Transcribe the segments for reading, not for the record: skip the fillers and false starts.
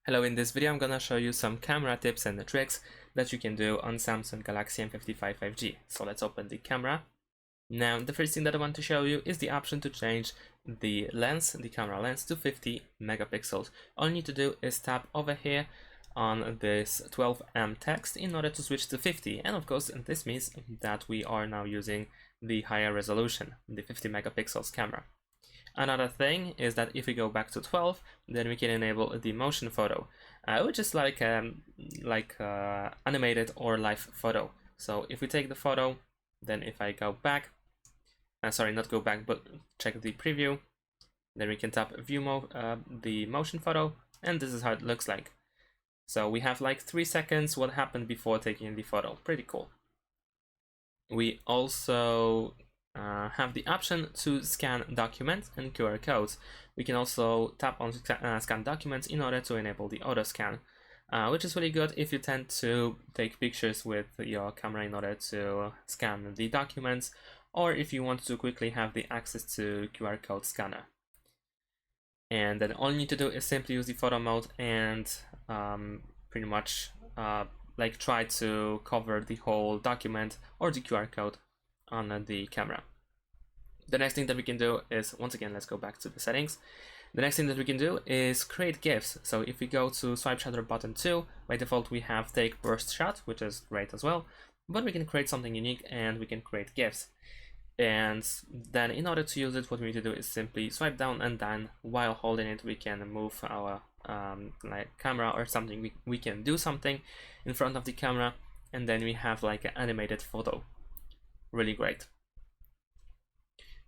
Hello, in this video I'm gonna show you some camera tips and tricks that you can do on Samsung Galaxy M55 5G. So let's open the camera. Now the first thing that I want to show you is the option to change the lens, the camera lens, to 50 megapixels. All you need to do is tap over here on this 12M text in order to switch to 50, and of course this means that we are now using the higher resolution, the 50 megapixels camera. Another thing is that if we go back to 12, then we can enable the motion photo, which is like animated or live photo. So if we take the photo, then if I go back, sorry, not go back, but check the preview, then we can tap view the motion photo, and this is how it looks like. So we have like 3 seconds what happened before taking the photo. Pretty cool. We also have the option to scan documents and QR codes. We can also tap on scan documents in order to enable the auto scan, which is really good if you tend to take pictures with your camera in order to scan the documents, or if you want to quickly have the access to QR code scanner. And then all you need to do is simply use the photo mode and pretty much like try to cover the whole document or the QR code on the camera. The next thing that we can do is, once again, let's go back to the settings. The next thing that we can do is create GIFs. So if we go to swipe shutter button 2, by default we have take burst shot, which is great as well, but we can create something unique and we can create GIFs. And then in order to use it, what we need to do is simply swipe down, and then while holding it we can move our like camera or something. We can do something in front of the camera, and then we have like an animated photo. Really great.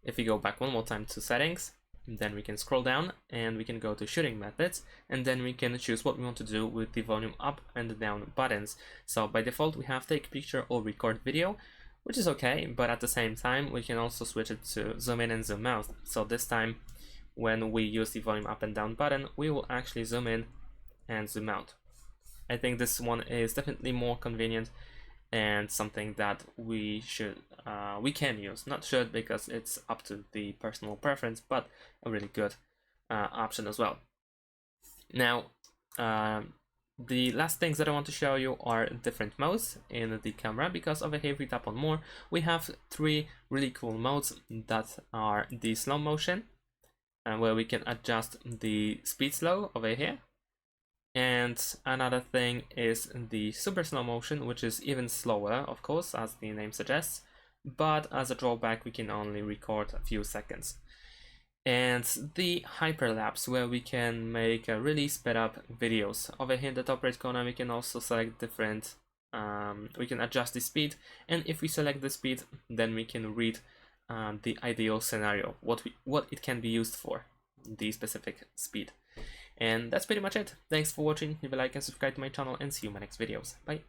If we go back one more time to settings, then we can scroll down and we can go to shooting methods, and then we can choose what we want to do with the volume up and down buttons. So by default we have take picture or record video, which is okay, but at the same time we can also switch it to zoom in and zoom out. So this time when we use the volume up and down button, we will actually zoom in and zoom out. I think this one is definitely more convenient and something that we can use. Not should, because it's up to the personal preference, but a really good option as well. Now the last things that I want to show you are different modes in the camera, because over here if we tap on more, we have 3 really cool modes that are the slow motion, where we can adjust the speed slow over here. And another thing is the super slow motion, which is even slower, of course, as the name suggests, but as a drawback we can only record a few seconds. And the hyperlapse, where we can make a really sped up videos. Over here in the top right corner we can also select different, we can adjust the speed, and if we select the speed then we can read the ideal scenario, what it can be used for, the specific speed. And that's pretty much it. Thanks for watching. Leave a like and subscribe to my channel, and see you in my next videos. Bye.